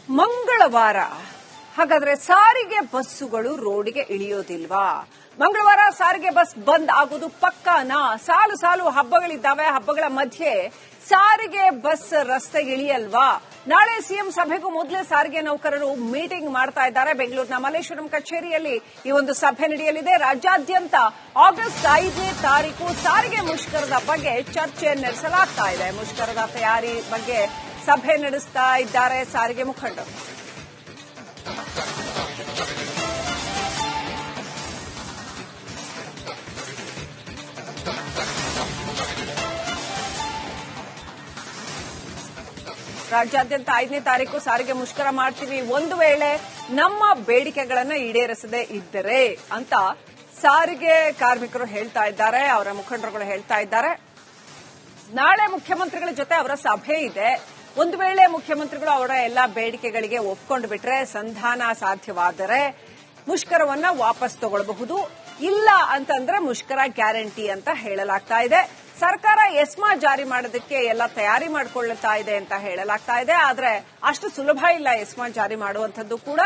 ಮಂಗಳವಾರ ಹಾಗಾದ್ರೆ ಸಾರಿಗೆ ಬಸ್ಸುಗಳು ರೋಡಿಗೆ ಇಳಿಯೋದಿಲ್ವಾ? ಮಂಗಳವಾರ ಸಾರಿಗೆ ಬಸ್ ಬಂದ್ ಆಗೋದು ಪಕ್ಕಾನಾ? ಸಾಲು ಸಾಲು ಹಬ್ಬಗಳಿದ್ದಾವೆ. ಹಬ್ಬಗಳ ಮಧ್ಯೆ ಸಾರಿಗೆ ಬಸ್ ರಸ್ತೆಗೆ ಇಳಿಯಲ್ವಾ? ನಾಳೆ ಸಿಎಂ ಸಭೆಗೂ ಮೊದಲೇ ಸಾರಿಗೆ ನೌಕರರು ಮೀಟಿಂಗ್ ಮಾಡ್ತಾ ಇದ್ದಾರೆ. ಬೆಂಗಳೂರಿನ ಮಲ್ಲೇಶ್ವರಂ ಕಚೇರಿಯಲ್ಲಿ ಈ ಒಂದು ಸಭೆ ನಡೆಯಲಿದೆ. ರಾಜ್ಯಾದ್ಯಂತ ಆಗಸ್ಟ್ 5ನೇ ತಾರೀಕು ಸಾರಿಗೆ ಮುಷ್ಕರದ ಬಗ್ಗೆ ಚರ್ಚೆ ನಡೆಸಲಾಗ್ತಾ ಇದೆ. ಮುಷ್ಕರದ ತಯಾರಿ ಬಗ್ಗೆ ಸಭೆ ನಡೆಸ್ತಾ ಇದ್ದಾರೆ ಸಾರಿಗೆ ಮುಖಂಡರು. ರಾಜ್ಯಾದ್ಯಂತ 5ನೇ ತಾರೀಕು ಸಾರಿಗೆ ಮುಷ್ಕರ ಮಾಡ್ತೀವಿ, ಒಂದು ವೇಳೆ ನಮ್ಮ ಬೇಡಿಕೆಗಳನ್ನು ಈಡೇರಿಸದೇ ಇದ್ದರೆ ಅಂತ ಸಾರಿಗೆ ಕಾರ್ಮಿಕರು ಹೇಳ್ತಾ ಇದ್ದಾರೆ. ಅವರ ಮುಖಂಡರುಗಳು ಹೇಳ್ತಾ ಇದ್ದಾರೆ. ನಾಳೆ ಮುಖ್ಯಮಂತ್ರಿಗಳ ಜೊತೆ ಅವರ ಸಭೆ ಇದೆ. ಒಂದು ವೇಳೆ ಮುಖ್ಯಮಂತ್ರಿಗಳು ಅವರ ಎಲ್ಲಾ ಬೇಡಿಕೆಗಳಿಗೆ ಒಪ್ಕೊಂಡು ಬಿಟ್ರೆ, ಸಂಧಾನ ಸಾಧ್ಯವಾದರೆ ಮುಷ್ಕರವನ್ನ ವಾಪಸ್ ತಗೊಳ್ಳಬಹುದು. ಇಲ್ಲ ಅಂತಂದ್ರೆ ಮುಷ್ಕರ ಗ್ಯಾರಂಟಿ ಅಂತ ಹೇಳಲಾಗ್ತಾ ಇದೆ. ಸರ್ಕಾರ ಎಸ್ಮಾ ಜಾರಿ ಮಾಡೋದಕ್ಕೆ ಎಲ್ಲ ತಯಾರಿ ಮಾಡಿಕೊಳ್ಳುತ್ತಾ ಇದೆ ಅಂತ ಹೇಳಲಾಗ್ತಾ ಇದೆ. ಆದ್ರೆ ಅಷ್ಟು ಸುಲಭ ಇಲ್ಲ ಎಸ್ಮಾ ಜಾರಿ ಮಾಡುವಂಥದ್ದು ಕೂಡ.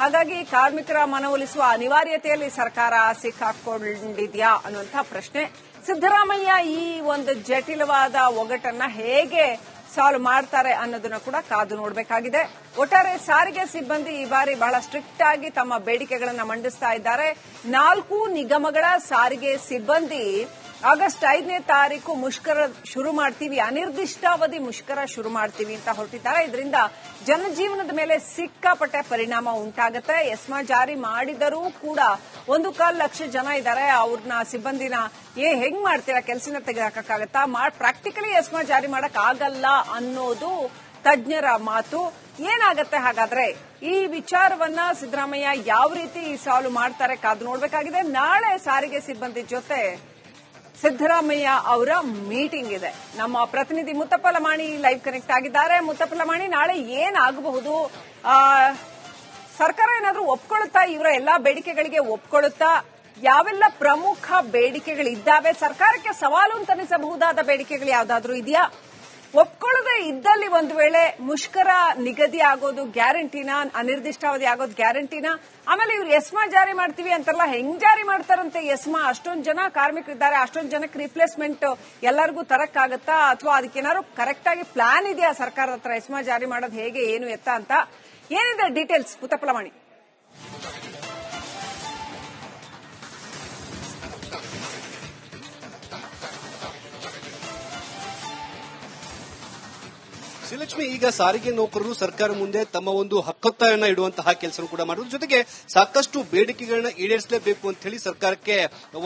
ಹಾಗಾಗಿ ಕಾರ್ಮಿಕರ ಮನವೊಲಿಸುವ ಅನಿವಾರ್ಯತೆಯಲ್ಲಿ ಸರ್ಕಾರ ಸಿಕ್ಕಾಕೊಂಡಿದ್ಯಾ ಅನ್ನುವಂತಹ ಪ್ರಶ್ನೆ. ಸಿದ್ದರಾಮಯ್ಯ ಈ ಒಂದು ಜಟಿಲವಾದ ಒಗಟನ್ನ ಹೇಗೆ ಸಾಲ್ವ್ ಮಾಡ್ತಾರೆ ಅನ್ನೋದನ್ನ ಕೂಡ ಕಾದು ನೋಡಬೇಕಾಗಿದೆ. ಒಟ್ಟಾರೆ ಸಾರಿಗೆ ಸಿಬ್ಬಂದಿ ಈ ಬಾರಿ ಬಹಳ ಸ್ಟ್ರಿಕ್ಟ್ ಆಗಿ ತಮ್ಮ ಬೇಡಿಕೆಗಳನ್ನು ಮಂಡಿಸ್ತಾ ಇದ್ದಾರೆ. 4 ನಿಗಮಗಳ ಸಾರಿಗೆ ಸಿಬ್ಬಂದಿ ಆಗಸ್ಟ್ 5ನೇ ತಾರೀಕು ಮುಷ್ಕರ ಶುರು ಮಾಡ್ತೀವಿ, ಅನಿರ್ದಿಷ್ಟಾವಧಿ ಮುಷ್ಕರ ಶುರು ಮಾಡ್ತೀವಿ ಅಂತ ಹೊರಟಿದ್ದಾರೆ. ಇದರಿಂದ ಜನಜೀವನದ ಮೇಲೆ ಸಿಕ್ಕಾಪಟ್ಟೆ ಪರಿಣಾಮ ಉಂಟಾಗುತ್ತೆ. ಎಸ್ಮಾ ಜಾರಿ ಮಾಡಿದರೂ ಕೂಡ 1.25 ಲಕ್ಷ ಜನ ಇದ್ದಾರೆ. ಅವ್ರನ್ನ ಸಿಬ್ಬಂದಿನ ಹೆಂಗ್ ಮಾಡ್ತೀರಾ, ಕೆಲಸನ ತೆಗೆದಾಕಕ್ಕಾಗತ್ತಾ? ಪ್ರಾಕ್ಟಿಕಲಿ ಎಸ್ಮಾ ಜಾರಿ ಮಾಡಕ್ ಆಗಲ್ಲ ಅನ್ನೋದು ತಜ್ಞರ ಮಾತು. ಏನಾಗತ್ತೆ ಹಾಗಾದ್ರೆ? ಈ ವಿಚಾರವನ್ನ ಸಿದ್ದರಾಮಯ್ಯ ಯಾವ ರೀತಿ ಸಾಲ್ವ್ ಮಾಡ್ತಾರೆ ಕಾದು ನೋಡಬೇಕಾಗಿದೆ. ನಾಳೆ ಸಾರಿಗೆ ಸಿಬ್ಬಂದಿ ಜೊತೆ ಸಿದ್ದರಾಮಯ್ಯ ಅವರ ಮೀಟಿಂಗ್ ಇದೆ. ನಮ್ಮ ಪ್ರತಿನಿಧಿ ಮುತ್ತಪ್ಪ ಲಮಾಣಿ ಲೈವ್ ಕನೆಕ್ಟ್ ಆಗಿದ್ದಾರೆ. ಮುತ್ತಪ್ಪ ಲಮಾಣಿ, ನಾಳೆ ಏನಾಗಬಹುದು? ಸರ್ಕಾರ ಏನಾದ್ರೂ ಒಪ್ಕೊಳ್ಳುತ್ತಾ? ಇವರ ಎಲ್ಲಾ ಬೇಡಿಕೆಗಳಿಗೆ ಒಪ್ಕೊಳ್ಳುತ್ತಾ? ಯಾವೆಲ್ಲ ಪ್ರಮುಖ ಬೇಡಿಕೆಗಳಿದ್ದಾವೆ? ಸರ್ಕಾರಕ್ಕೆ ಸವಾಲು ಅಂತನಿಸಬಹುದಾದ ಬೇಡಿಕೆಗಳು ಯಾವ್ದಾದ್ರೂ ಇದೆಯಾ? ಒಪ್ಕೊಳ್ಳದೆ ಇದ್ದಲ್ಲಿ ಒಂದು ವೇಳೆ ಮುಷ್ಕರ ನಿಗದಿ ಆಗೋದು ಗ್ಯಾರಂಟಿನಾ, ಅನಿರ್ದಿಷ್ಟಾವಧಿ ಆಗೋದು ಗ್ಯಾರಂಟಿನಾ? ಆಮೇಲೆ ಇವ್ರು ಎಸ್ಮಾ ಜಾರಿ ಮಾಡ್ತೀವಿ ಅಂತಾರಲ್ಲ, ಹೆಂಗ್ ಜಾರಿ ಮಾಡ್ತಾರಂತೆ ಎಸ್ಮಾ? ಅಷ್ಟೊಂದು ಜನ ಕಾರ್ಮಿಕರಿದ್ದಾರೆ, ಅಷ್ಟೊಂದು ಜನಕ್ಕೆ ರಿಪ್ಲೇಸ್ಮೆಂಟ್ ಎಲ್ಲರಿಗೂ ತರಕ್ಕಾಗತ್ತಾ? ಅಥವಾ ಅದಕ್ಕೇನಾದ್ರು ಕರೆಕ್ಟ್ ಆಗಿ ಪ್ಲಾನ್ ಇದೆಯಾ ಸರ್ಕಾರದ ಹತ್ರ? ಎಸ್ಮಾ ಜಾರಿ ಮಾಡೋದು ಹೇಗೆ, ಏನು ಎತ್ತ ಅಂತ ಏನಿದೆ ಡೀಟೇಲ್ಸ್ ಮುತ್ತಪ್ಪಲವಾಣಿ? ಶ್ರೀಲಕ್ಷ್ಮಿ, ಈಗ ಸಾರಿಗೆ ನೌಕರರು ಸರ್ಕಾರ ಮುಂದೆ ತಮ್ಮ ಒಂದು ಹಕ್ಕೊತ್ತಾಯನ್ನ ಇಡುವಂತಹ ಕೆಲಸ ಕೂಡ ಮಾಡುವ ಜೊತೆಗೆ ಸಾಕಷ್ಟು ಬೇಡಿಕೆಗಳನ್ನ ಈಡೇರಿಸಲೇಬೇಕು ಅಂತ ಹೇಳಿ ಸರ್ಕಾರಕ್ಕೆ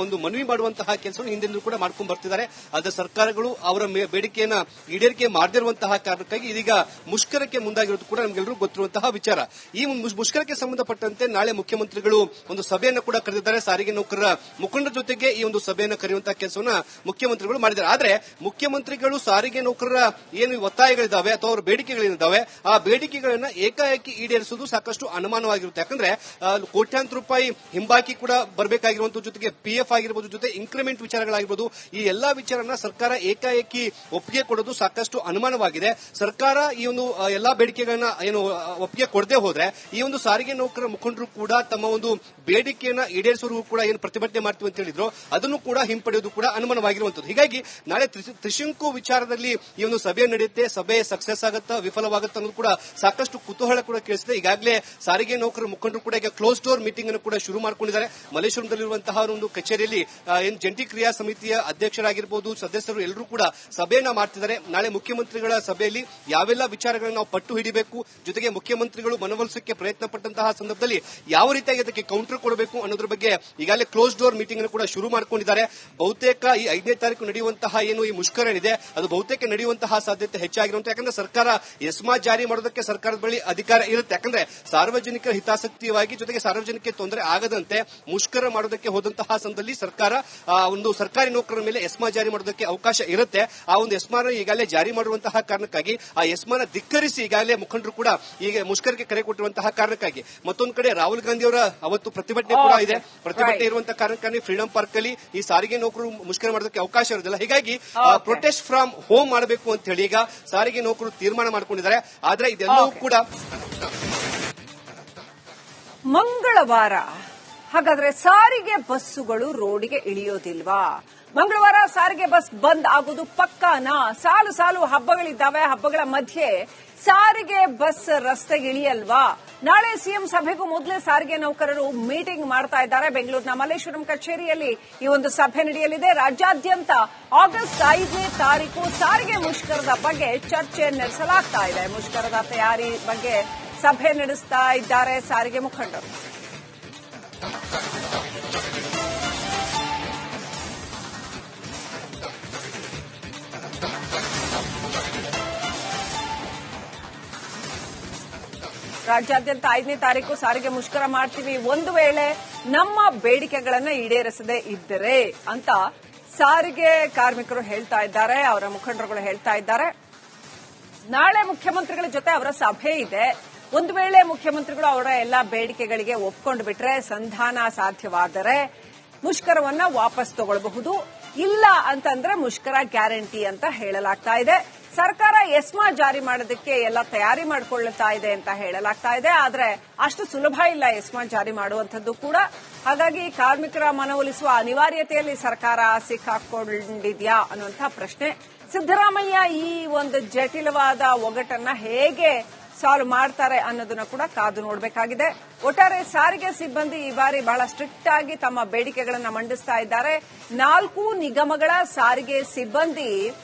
ಒಂದು ಮನವಿ ಮಾಡುವಂತಹ ಕೆಲಸವನ್ನು ಹಿಂದಿನ ಕೂಡ ಮಾಡ್ಕೊಂಡು ಬರ್ತಿದ್ದಾರೆ. ಆದ್ರೆ ಸರ್ಕಾರಗಳು ಅವರ ಬೇಡಿಕೆಯನ್ನ ಈಡೇರಿಕೆ ಮಾಡದಿರುವಂತಹ ಕಾರಣಕ್ಕಾಗಿ ಇದೀಗ ಮುಷ್ಕರಕ್ಕೆ ಮುಂದಾಗಿರೋದು ಕೂಡ ನಮಗೆಲ್ಲರೂ ಗೊತ್ತಿರುವಂತಹ ವಿಚಾರ. ಈ ಮುಷ್ಕರಕ್ಕೆ ಸಂಬಂಧಪಟ್ಟಂತೆ ನಾಳೆ ಮುಖ್ಯಮಂತ್ರಿಗಳು ಒಂದು ಸಭೆಯನ್ನು ಕೂಡ ಕರೆದಿದ್ದಾರೆ. ಸಾರಿಗೆ ನೌಕರರ ಮುಖಂಡರ ಜೊತೆಗೆ ಈ ಒಂದು ಸಭೆಯನ್ನು ಕರೆಯುವಂತಹ ಕೆಲಸವನ್ನ ಮುಖ್ಯಮಂತ್ರಿಗಳು ಮಾಡಿದ್ದಾರೆ. ಆದ್ರೆ ಮುಖ್ಯಮಂತ್ರಿಗಳು ಸಾರಿಗೆ ನೌಕರರ ಏನು ಒತ್ತಾಯಗಳಿದ್ದಾವೆ ಅಥವಾ ಅವರ ಬೇಡಿಕೆಗಳೇನಿದ್ದಾವೆ ಆ ಬೇಡಿಕೆಗಳನ್ನ ಏಕಾಏಕಿ ಈಡೇರಿಸುವುದು ಸಾಕಷ್ಟು ಅನುಮಾನವಾಗಿರುತ್ತೆ. ಯಾಕಂದ್ರೆ ಕೋಟ್ಯಾಂತರ ರೂಪಾಯಿ ಹಿಂಬಾಕಿ ಕೂಡ ಬರಬೇಕಾಗಿರುವಂತಹ ಜೊತೆಗೆ ಪಿಎಫ್ ಆಗಿರಬಹುದು, ಜೊತೆ ಇನ್ಕ್ರಿಮೆಂಟ್ ವಿಚಾರಗಳಾಗಿರ್ಬೋದು, ಈ ಎಲ್ಲಾ ವಿಚಾರನ ಸರ್ಕಾರ ಏಕಾಏಕಿ ಒಪ್ಪಿಗೆ ಕೊಡೋದು ಸಾಕಷ್ಟು ಅನುಮಾನವಾಗಿದೆ. ಸರ್ಕಾರ ಈ ಒಂದು ಎಲ್ಲಾ ಬೇಡಿಕೆಗಳನ್ನ ಏನು ಒಪ್ಪಿಗೆ ಕೊಡದೆ ಹೋದ್ರೆ ಈ ಒಂದು ಸಾರಿಗೆ ನೌಕರರ ಮುಖಂಡರು ಕೂಡ ತಮ್ಮ ಒಂದು ಬೇಡಿಕೆಯನ್ನ ಈಡೇರಿಸುವ ಕೂಡ ಏನು ಪ್ರತಿಭಟನೆ ಮಾಡ್ತೀವಿ ಅಂತ ಹೇಳಿದ್ರು ಅದನ್ನು ಕೂಡ ಹಿಂಪಡೆಯೋದು ಕೂಡ ಅನುಮಾನವಾಗಿರುವಂತದ್ದು. ಹೀಗಾಗಿ ನಾಳೆ ತ್ರಿಶಂಕು ವಿಚಾರದಲ್ಲಿ ಈ ಒಂದು ಸಭೆ ನಡೆಯುತ್ತೆ. ಸಭೆ ಸಕ್ಸಸ್ ಆಗುತ್ತಾ ವಿಫಲವಾಗುತ್ತಾ ಅನ್ನೋದು ಕೂಡ ಸಾಕಷ್ಟು ಕುತೂಹಲ ಕೂಡ ಕೇಳಿಸಿದೆ. ಈಗಾಗಲೇ ಸಾರಿಗೆ ನೌಕರರ ಮುಖಂಡರು ಕೂಡ ಈಗ ಕ್ಲೋಸ್ ಡೋರ್ ಮೀಟಿಂಗ್ ಅನ್ನು ಕೂಡ ಶುರು ಮಾಡಿಕೊಂಡಿದ್ದಾರೆ. ಮಲ್ಲೇಶ್ವರಂದಲ್ಲಿರುವಂತಹ ಒಂದು ಕಚೇರಿಯಲ್ಲಿ ಏನು ಜಂಟಿ ಕ್ರಿಯಾ ಸಮಿತಿಯ ಅಧ್ಯಕ್ಷರಾಗಿರಬಹುದು, ಸದಸ್ಯರು ಎಲ್ಲರೂ ಕೂಡ ಸಭೆಯನ್ನ ಮಾಡ್ತಿದ್ದಾರೆ. ನಾಳೆ ಮುಖ್ಯಮಂತ್ರಿಗಳ ಸಭೆಯಲ್ಲಿ ಯಾವೆಲ್ಲ ವಿಚಾರಗಳನ್ನು ನಾವು ಪಟ್ಟು ಹಿಡಿಬೇಕು, ಜೊತೆಗೆ ಮುಖ್ಯಮಂತ್ರಿಗಳು ಮನವೊಲಿಸಕ್ಕೆ ಪ್ರಯತ್ನ ಪಟ್ಟಂತಹ ಸಂದರ್ಭದಲ್ಲಿ ಯಾವ ರೀತಿಯಾಗಿ ಅದಕ್ಕೆ ಕೌಂಟರ್ ಕೊಡಬೇಕು ಅನ್ನೋದ್ರ ಬಗ್ಗೆ ಈಗಾಗಲೇ ಕ್ಲೋಸ್ ಡೋರ್ ಮೀಟಿಂಗ್ ಅನ್ನು ಕೂಡ ಶುರು ಮಾಡಿಕೊಂಡಿದ್ದಾರೆ. ಬಹುತೇಕ ಈ 5ನೇ ತಾರೀಕು ನಡೆಯುವಂತಹ ಏನು ಈ ಮುಷ್ಕರ ಇದೆ ಅದು ಬಹುತೇಕ ನಡೆಯುವಂತಹ ಸಾಧ್ಯತೆ ಹೆಚ್ಚಾಗಿರುವಂತಹ. ಯಾಕಂದ್ರೆ ಸರ್ಕಾರ ಎಸ್ಮಾ ಜಾರಿ ಮಾಡೋದಕ್ಕೆ ಸರ್ಕಾರದ ಬಳಿ ಅಧಿಕಾರ ಇರುತ್ತೆ. ಯಾಕಂದ್ರೆ ಸಾರ್ವಜನಿಕರ ಹಿತಾಸಕ್ತಿಯಾಗಿ ಜೊತೆಗೆ ಸಾರ್ವಜನಿಕ ತೊಂದರೆ ಆಗದಂತೆ ಮುಷ್ಕರ ಮಾಡೋದಕ್ಕೆ ಹೋದಂತಹ ಸಂದರ್ಭದಲ್ಲಿ ಸರ್ಕಾರ ಒಂದು ಸರ್ಕಾರಿ ನೌಕರರ ಮೇಲೆ ಎಸ್ಮಾ ಜಾರಿ ಮಾಡೋದಕ್ಕೆ ಅವಕಾಶ ಇರುತ್ತೆ. ಆ ಒಂದು ಎಸ್ಮಾನ ಈಗಾಗಲೇ ಜಾರಿ ಮಾಡುವಂತಹ ಕಾರಣಕ್ಕಾಗಿ ಆ ಎಸ್ಮಾನ ಧಿಕ್ಕರಿಸಿ ಈಗಾಗಲೇ ಮುಖಂಡರು ಕೂಡ ಈಗ ಮುಷ್ಕರಕ್ಕೆ ಕರೆ ಕೊಟ್ಟಿರುವಂತಹ ಕಾರಣಕ್ಕಾಗಿ ಮತ್ತೊಂದು ಕಡೆ ರಾಹುಲ್ ಗಾಂಧಿ ಅವರ ಅವತ್ತು ಪ್ರತಿಭಟನೆ ಕೂಡ ಇದೆ. ಪ್ರತಿಭಟನೆ ಇರುವಂತಹ ಕಾರಣಕ್ಕಾಗಿ ಫ್ರೀಡಂ ಪಾರ್ಕ್ ಅಲ್ಲಿ ಈ ಸಾರಿಗೆ ನೌಕರರು ಮುಷ್ಕರ ಮಾಡೋದಕ್ಕೆ ಅವಕಾಶ ಇರೋದಿಲ್ಲ. ಹೀಗಾಗಿ ಪ್ರೊಟೆಸ್ಟ್ ಫ್ರಮ್ ಹೋಮ್ ಮಾಡಬೇಕು ಅಂತ ಹೇಳಿ ಈಗ ಸಾರಿಗೆ ನೌಕರರು ತೀರ್ಮಾನ ಮಾಡಿಕೊಂಡಿದ್ದಾರೆ. ಆದ್ರೆ ಇದೆಲ್ಲವೂ ಕೂಡ ಮಂಗಳವಾರ ಹಾಗಾದ್ರೆ ಸಾರಿಗೆ ಬಸ್ಸುಗಳು ರೋಡಿಗೆ ಇಳಿಯೋದಿಲ್ವಾ? ಮಂಗಳವಾರ ಸಾರಿಗೆ ಬಸ್ ಬಂದ್ ಆಗೋದು ಪಕ್ಕಾನಾ? ಸಾಲು ಸಾಲು ಹಬ್ಬಗಳಿದ್ದಾವೆ. ಹಬ್ಬಗಳ ಮಧ್ಯೆ ಸಾರಿಗೆ ಬಸ್ ರಸ್ತೆಗೆ ಇಳಿಯಲ್ವಾ? ನಾಳೆ ಸಿಎಂ ಸಭೆಗೂ ಮೊದಲೇ ಸಾರಿಗೆ ನೌಕರರು ಮೀಟಿಂಗ್ ಮಾಡ್ತಾ ಇದ್ದಾರೆ. ಬೆಂಗಳೂರಿನ ಮಲ್ಲೇಶ್ವರಂ ಕಚೇರಿಯಲ್ಲಿ ಈ ಒಂದು ಸಭೆ ನಡೆಯಲಿದೆ. ರಾಜ್ಯಾದ್ಯಂತ ಆಗಸ್ಟ್ 5ನೇ ತಾರೀಕು ಸಾರಿಗೆ ಮುಷ್ಕರದ ಬಗ್ಗೆ ಚರ್ಚೆ ನಡೆಸಲಾಗ್ತಾ ಇದೆ. ಮುಷ್ಕರದ ತಯಾರಿ ಬಗ್ಗೆ ಸಭೆ ನಡೆಸ್ತಾ ಇದ್ದಾರೆ ಸಾರಿಗೆ ಮುಖಂಡರು. ರಾಜ್ಯಾದ್ಯಂತ 5ನೇ ತಾರೀಕು ಸಾರಿಗೆ ಮುಷ್ಕರ ಮಾಡ್ತೀವಿ, ಒಂದು ವೇಳೆ ನಮ್ಮ ಬೇಡಿಕೆಗಳನ್ನ ಈಡೇರಿಸದೇ ಇದ್ದರೆ ಅಂತ ಸಾರಿಗೆ ಕಾರ್ಮಿಕರು ಹೇಳ್ತಾ ಇದ್ದಾರೆ. ಅವರ ಮುಖಂಡರುಗಳು ಹೇಳ್ತಾ ಇದ್ದಾರೆ. ನಾಳೆ ಮುಖ್ಯಮಂತ್ರಿಗಳ ಜೊತೆ ಅವರ ಸಭೆ ಇದೆ. ಒಂದು ವೇಳೆ ಮುಖ್ಯಮಂತ್ರಿಗಳು ಅವರ ಎಲ್ಲಾ ಬೇಡಿಕೆಗಳಿಗೆ ಒಪ್ಕೊಂಡು ಬಿಟ್ರೆ, ಸಂಧಾನ ಸಾಧ್ಯವಾದರೆ ಮುಷ್ಕರವನ್ನ ವಾಪಸ್ ತಗೊಳ್ಳಬಹುದು. ಇಲ್ಲ ಅಂತಂದ್ರೆ ಮುಷ್ಕರ ಗ್ಯಾರಂಟಿ ಅಂತ ಹೇಳಲಾಗ್ತಾ ಇದೆ. ಸರ್ಕಾರ ಎಸ್ಮಾ ಜಾರಿ ಮಾಡೋದಕ್ಕೆ ಎಲ್ಲ ತಯಾರಿ ಮಾಡಿಕೊಳ್ಳುತ್ತಾ ಇದೆ ಅಂತ ಹೇಳಲಾಗ್ತಾ ಇದೆ. ಆದ್ರೆ ಅಷ್ಟು ಸುಲಭ ಇಲ್ಲ ಎಸ್ಮಾ ಜಾರಿ ಮಾಡುವಂಥದ್ದು ಕೂಡ. ಹಾಗಾಗಿ ಕಾರ್ಮಿಕರ ಮನವೊಲಿಸುವ ಅನಿವಾರ್ಯತೆಯಲ್ಲಿ ಸರ್ಕಾರ ಸಿಕ್ಕಾಕೊಂಡಿದ್ಯಾ ಅನ್ನುವಂಥ ಪ್ರಶ್ನೆ. ಸಿದ್ದರಾಮಯ್ಯ ಈ ಒಂದು ಜಟಿಲವಾದ ಒಗಟನ್ನ ಹೇಗೆ ಸಾಲ್ವ್ ಮಾಡ್ತಾರೆ ಅನ್ನೋದನ್ನ ಕೂಡ ಕಾದು ನೋಡಬೇಕಾಗಿದೆ. ಒಟ್ಟಾರೆ ಸಾರಿಗೆ ಸಿಬ್ಬಂದಿ ಈ ಬಾರಿ ಬಹಳ ಸ್ಟ್ರಿಕ್ಟ್ ಆಗಿ ತಮ್ಮ ಬೇಡಿಕೆಗಳನ್ನು ಮಂಡಿಸ್ತಾ ಇದ್ದಾರೆ. 4 ನಿಗಮಗಳ ಸಾರಿಗೆ ಸಿಬ್ಬಂದಿ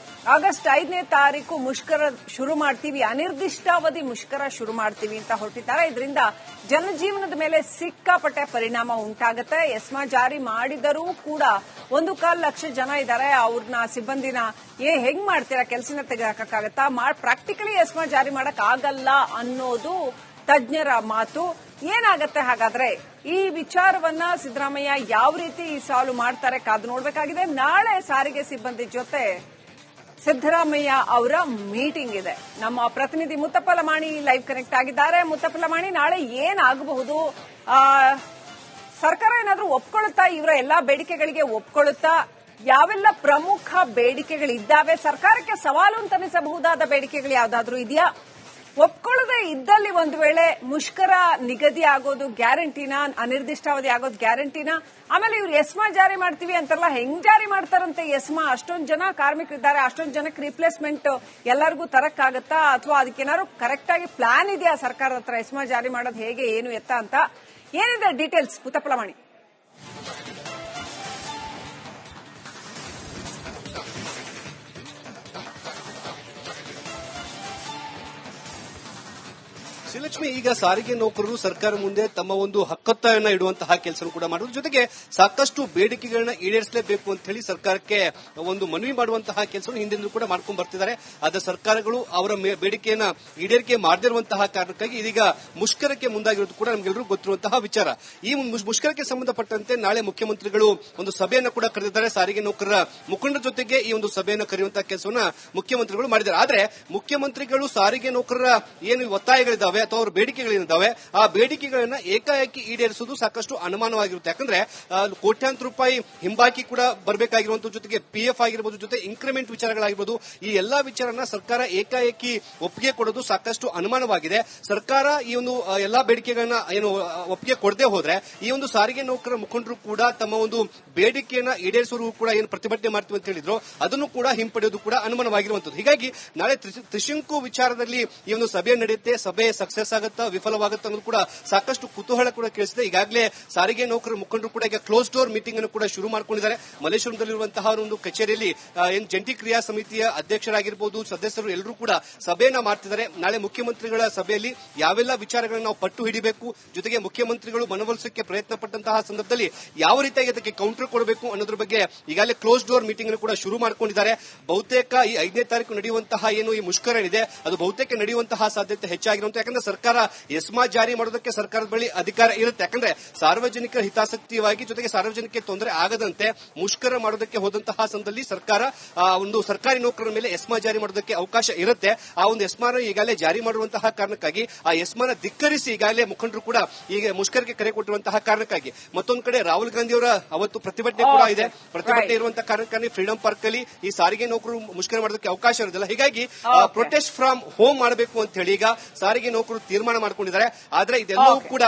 ಆಗಸ್ಟ್ 5ನೇ ತಾರೀಕು ಮುಷ್ಕರ ಶುರು ಮಾಡ್ತೀವಿ, ಅನಿರ್ದಿಷ್ಟಾವಧಿ ಮುಷ್ಕರ ಶುರು ಮಾಡ್ತೀವಿ ಅಂತ ಹೊರಟಿದ್ದಾರೆ. ಇದರಿಂದ ಜನಜೀವನದ ಮೇಲೆ ಸಿಕ್ಕಾಪಟ್ಟೆ ಪರಿಣಾಮ ಉಂಟಾಗುತ್ತೆ. ಎಸ್ಮಾ ಜಾರಿ ಮಾಡಿದರೂ ಕೂಡ 1.25 ಲಕ್ಷ ಜನ ಇದ್ದಾರೆ. ಅವ್ರನ್ನ ಸಿಬ್ಬಂದಿನ ಹೆಂಗ್ ಮಾಡ್ತೀರಾ, ಕೆಲಸನ ತೆಗೆದುಹಾಕಕ್ಕಾಗತ್ತಾ? ಪ್ರಾಕ್ಟಿಕಲಿ ಎಸ್ಮಾ ಜಾರಿ ಮಾಡಕ್ ಆಗಲ್ಲ ಅನ್ನೋದು ತಜ್ಞರ ಮಾತು. ಏನಾಗತ್ತೆ ಹಾಗಾದ್ರೆ? ಈ ವಿಚಾರವನ್ನ ಸಿದ್ದರಾಮಯ್ಯ ಯಾವ ರೀತಿ ಸಾಲ್ವ್ ಮಾಡ್ತಾರೆ ಕಾದು ನೋಡಬೇಕಾಗಿದೆ. ನಾಳೆ ಸಾರಿಗೆ ಸಿಬ್ಬಂದಿ ಜೊತೆ ಸಿದ್ದರಾಮಯ್ಯ ಅವರ ಮೀಟಿಂಗ್ ಇದೆ. ನಮ್ಮ ಪ್ರತಿನಿಧಿ ಮುತ್ತಪ್ಪ ಲಮಾಣಿ ಲೈವ್ ಕನೆಕ್ಟ್ ಆಗಿದ್ದಾರೆ. ಮುತ್ತಪ್ಪ ಲಮಾಣಿ, ನಾಳೆ ಏನಾಗಬಹುದು? ಸರ್ಕಾರ ಏನಾದ್ರೂ ಒಪ್ಕೊಳ್ಳುತ್ತಾ? ಇವರ ಎಲ್ಲಾ ಬೇಡಿಕೆಗಳಿಗೆ ಒಪ್ಕೊಳ್ಳುತ್ತಾ? ಯಾವೆಲ್ಲ ಪ್ರಮುಖ ಬೇಡಿಕೆಗಳಿದ್ದಾವೆ? ಸರ್ಕಾರಕ್ಕೆ ಸವಾಲು ಅಂತನಿಸಬಹುದಾದ ಬೇಡಿಕೆಗಳು ಯಾವ್ದಾದ್ರೂ ಇದೆಯಾ? ಒಪ್ಕೊಳ್ಳದೆ ಇದ್ದಲ್ಲಿ ಒಂದು ವೇಳೆ ಮುಷ್ಕರ ನಿಗದಿ ಆಗೋದು ಗ್ಯಾರಂಟಿನಾ, ಅನಿರ್ದಿಷ್ಟಾವಧಿ ಆಗೋದು ಗ್ಯಾರಂಟಿನಾ? ಆಮೇಲೆ ಇವ್ರು ಎಸ್ಮಾ ಜಾರಿ ಮಾಡ್ತೀವಿ ಅಂತಾರಲ್ಲ, ಹೆಂಗ್ ಜಾರಿ ಮಾಡ್ತಾರಂತೆ ಎಸ್ಮಾ? ಅಷ್ಟೊಂದು ಜನ ಕಾರ್ಮಿಕರಿದ್ದಾರೆ, ಅಷ್ಟೊಂದು ಜನಕ್ಕೆ ರಿಪ್ಲೇಸ್ಮೆಂಟ್ ಎಲ್ಲರಿಗೂ ತರಕ್ಕಾಗತ್ತಾ? ಅಥವಾ ಅದಕ್ಕೇನಾದ್ರು ಕರೆಕ್ಟ್ ಆಗಿ ಪ್ಲಾನ್ ಇದೆಯಾ ಸರ್ಕಾರದ ಹತ್ರ? ಎಸ್ಮಾ ಜಾರಿ ಮಾಡೋದು ಹೇಗೆ, ಏನು ಎತ್ತ ಅಂತ ಏನಿದೆ ಡೀಟೇಲ್ಸ್ ಮುತ್ತಪ್ಪಲಮಣಿ? ಶ್ರೀಲಕ್ಷ್ಮಿ, ಈಗ ಸಾರಿಗೆ ನೌಕರರು ಸರ್ಕಾರ ಮುಂದೆ ತಮ್ಮ ಒಂದು ಹಕ್ಕೊತ್ತಾಯನ್ನ ಇಡುವಂತಹ ಕೆಲಸ ಕೂಡ ಮಾಡುವುದ್ರ ಜೊತೆಗೆ ಸಾಕಷ್ಟು ಬೇಡಿಕೆಗಳನ್ನ ಈಡೇರಿಸಲೇಬೇಕು ಅಂತ ಹೇಳಿ ಸರ್ಕಾರಕ್ಕೆ ಒಂದು ಮನವಿ ಮಾಡುವಂತಹ ಕೆಲಸವನ್ನು ಹಿಂದಿನ ಕೂಡ ಮಾಡ್ಕೊಂಡು ಬರ್ತಿದ್ದಾರೆ. ಆದ್ರೆ ಸರ್ಕಾರಗಳು ಅವರ ಬೇಡಿಕೆಯನ್ನ ಈಡೇರಿಕೆ ಮಾಡದಿರುವಂತಹ ಕಾರಣಕ್ಕಾಗಿ ಇದೀಗ ಮುಷ್ಕರಕ್ಕೆ ಮುಂದಾಗಿರೋದು ಕೂಡ ನಮಗೆಲ್ಲರೂ ಗೊತ್ತಿರುವಂತಹ ವಿಚಾರ. ಈ ಮುಷ್ಕರಕ್ಕೆ ಸಂಬಂಧಪಟ್ಟಂತೆ ನಾಳೆ ಮುಖ್ಯಮಂತ್ರಿಗಳು ಒಂದು ಸಭೆಯನ್ನ ಕೂಡ ಕರೆದಿದ್ದಾರೆ. ಸಾರಿಗೆ ನೌಕರರ ಮುಖಂಡರ ಜೊತೆಗೆ ಈ ಒಂದು ಸಭೆಯನ್ನು ಕರೆಯುವಂತಹ ಕೆಲಸವನ್ನ ಮುಖ್ಯಮಂತ್ರಿಗಳು ಮಾಡಿದ್ದಾರೆ. ಆದ್ರೆ ಮುಖ್ಯಮಂತ್ರಿಗಳು ಸಾರಿಗೆ ನೌಕರರ ಏನು ಒತ್ತಾಯಗಳಿದ್ದಾವೆ ಅಥವಾ ಅವರ ಬೇಡಿಕೆಗಳೇನಿದ್ದಾವೆ ಆ ಬೇಡಿಕೆಗಳನ್ನ ಏಕಾಏಕಿ ಈಡೇರಿಸುವುದು ಸಾಕಷ್ಟು ಅನುಮಾನವಾಗಿರುತ್ತೆ. ಯಾಕಂದ್ರೆ ಕೋಟ್ಯಾಂತರ ರೂಪಾಯಿ ಹಿಂಬಾಕಿ ಕೂಡ ಬರಬೇಕಾಗಿರುವಂತ ಜೊತೆಗೆ ಪಿಎಫ್ ಆಗಿರಬಹುದು, ಜೊತೆ ಇನ್ಕ್ರಿಮೆಂಟ್ ವಿಚಾರಗಳಾಗಿರ್ಬೋದು, ಈ ಎಲ್ಲಾ ವಿಚಾರನ ಸರ್ಕಾರ ಏಕಾಏಕಿ ಒಪ್ಪಿಗೆ ಕೊಡೋದು ಸಾಕಷ್ಟು ಅನುಮಾನವಾಗಿದೆ. ಸರ್ಕಾರ ಈ ಒಂದು ಎಲ್ಲಾ ಬೇಡಿಕೆಗಳನ್ನ ಏನು ಒಪ್ಪಿಗೆ ಕೊಡದೆ ಹೋದ್ರೆ ಈ ಒಂದು ಸಾರಿಗೆ ನೌಕರರ ಮುಖಂಡರು ಕೂಡ ತಮ್ಮ ಒಂದು ಬೇಡಿಕೆಯನ್ನ ಈಡೇರಿಸುವ ಕೂಡ ಏನು ಪ್ರತಿಭಟನೆ ಮಾಡ್ತೀವಿ ಅಂತ ಹೇಳಿದ್ರು ಅದನ್ನು ಕೂಡ ಹಿಂಪಡೆಯೋದು ಕೂಡ ಅನುಮಾನವಾಗಿರುವಂತದ್ದು. ಹೀಗಾಗಿ ನಾಳೆ ತ್ರಿಶಂಕು ವಿಚಾರದಲ್ಲಿ ಈ ಒಂದು ಸಭೆ ನಡೆಯುತ್ತೆ. ಸಭೆ ಸಕ್ಸಸ್ ಆಗುತ್ತಾ ವಿಫಲವಾಗುತ್ತಾ ಅನ್ನೋದು ಕೂಡ ಸಾಕಷ್ಟು ಕುತೂಹಲ ಕೂಡ ಕೇಳಿಸಿದೆ. ಈಗಾಗಲೇ ಸಾರಿಗೆ ನೌಕರರ ಮುಖಂಡರು ಕೂಡ ಈಗ ಕ್ಲೋಸ್ ಡೋರ್ ಮೀಟಿಂಗ್ ಅನ್ನು ಕೂಡ ಶುರು ಮಾಡಿಕೊಂಡಿದ್ದಾರೆ. ಮಲ್ಲೇಶ್ವರದಲ್ಲಿರುವಂತಹ ಒಂದು ಕಚೇರಿಯಲ್ಲಿ ಜಂಟಿ ಕ್ರಿಯಾ ಸಮಿತಿಯ ಅಧ್ಯಕ್ಷರಾಗಿರಬಹುದು, ಸದಸ್ಯರು ಎಲ್ಲರೂ ಕೂಡ ಸಭೆಯನ್ನ ಮಾಡ್ತಿದ್ದಾರೆ. ನಾಳೆ ಮುಖ್ಯಮಂತ್ರಿಗಳ ಸಭೆಯಲ್ಲಿ ಯಾವೆಲ್ಲ ವಿಚಾರಗಳನ್ನು ನಾವು ಪಟ್ಟು ಹಿಡಿಬೇಕು, ಜೊತೆಗೆ ಮುಖ್ಯಮಂತ್ರಿಗಳು ಮನವೊಲಿಸಕ್ಕೆ ಪ್ರಯತ್ನ ಪಟ್ಟಂತಹ ಸಂದರ್ಭದಲ್ಲಿ ಯಾವ ರೀತಿಯಾಗಿ ಅದಕ್ಕೆ ಕೌಂಟರ್ ಕೊಡಬೇಕು ಅನ್ನೋದ್ರ ಬಗ್ಗೆ ಈಗಾಗಲೇ ಕ್ಲೋಸ್ ಡೋರ್ ಮೀಟಿಂಗ್ ಅನ್ನು ಕೂಡ ಶುರು ಮಾಡಿಕೊಂಡಿದ್ದಾರೆ. ಬಹುತೇಕ ಈ 5ನೇ ತಾರೀಕು ನಡೆಯುವಂತಹ ಏನು ಈ ಮುಷ್ಕರ ಇದೆ ಅದು ಬಹುತೇಕ ನಡೆಯುವಂತಹ ಸಾಧ್ಯತೆ ಹೆಚ್ಚಾಗಿರುವಂತಹ. ಯಾಕಂದ್ರೆ ಸರ್ಕಾರ ಎಸ್ಮಾ ಜಾರಿ ಮಾಡೋದಕ್ಕೆ ಸರ್ಕಾರದ ಬಳಿ ಅಧಿಕಾರ ಇರುತ್ತೆ. ಯಾಕಂದ್ರೆ ಸಾರ್ವಜನಿಕರ ಹಿತಾಸಕ್ತಿಯಾಗಿ ಜೊತೆಗೆ ಸಾರ್ವಜನಿಕರಿಗೆ ತೊಂದರೆ ಆಗದಂತೆ ಮುಷ್ಕರ ಮಾಡೋದಕ್ಕೆ ಹೋದಂತಹ ಸಂದರ್ಭದಲ್ಲಿ ಸರ್ಕಾರ ಒಂದು ಸರ್ಕಾರಿ ನೌಕರರ ಮೇಲೆ ಎಸ್ಮಾ ಜಾರಿ ಮಾಡೋದಕ್ಕೆ ಅವಕಾಶ ಇರುತ್ತೆ. ಆ ಒಂದು ಎಸ್ಮಾನ ಈಗಾಗಲೇ ಜಾರಿ ಮಾಡುವಂತಹ ಕಾರಣಕ್ಕಾಗಿ ಆ ಎಸ್ಮಾನ ಧಿಕ್ಕರಿಸಿ ಈಗಾಗಲೇ ಮುಖಂಡರು ಕೂಡ ಈಗ ಮುಷ್ಕರಕ್ಕೆ ಕರೆ ಕೊಟ್ಟಿರುವಂತಹ ಕಾರಣಕ್ಕಾಗಿ ಮತ್ತೊಂದು ಕಡೆ ರಾಹುಲ್ ಗಾಂಧಿ ಅವರ ಅವತ್ತು ಪ್ರತಿಭಟನೆ ಕೂಡ ಇದೆ. ಪ್ರತಿಭಟನೆ ಇರುವಂತಹ ಕಾರಣಕ್ಕಾಗಿ ಫ್ರೀಡಂ ಪಾರ್ಕ್ ಅಲ್ಲಿ ಈ ಸಾರಿಗೆ ನೌಕರರು ಮುಷ್ಕರ ಮಾಡೋದಕ್ಕೆ ಅವಕಾಶ ಇರೋದಿಲ್ಲ. ಹೀಗಾಗಿ ಪ್ರೊಟೆಸ್ಟ್ ಫ್ರಮ್ ಹೋಮ್ ಮಾಡಬೇಕು ಅಂತ ಹೇಳಿ ಈಗ ಸಾರಿಗೆ ನೌಕರರು ತೀರ್ಮಾನ ಮಾಡ್ಕೊಂಡಿದ್ದಾರೆ. ಆದ್ರೆ ಇದೆಲ್ಲವೂ ಕೂಡ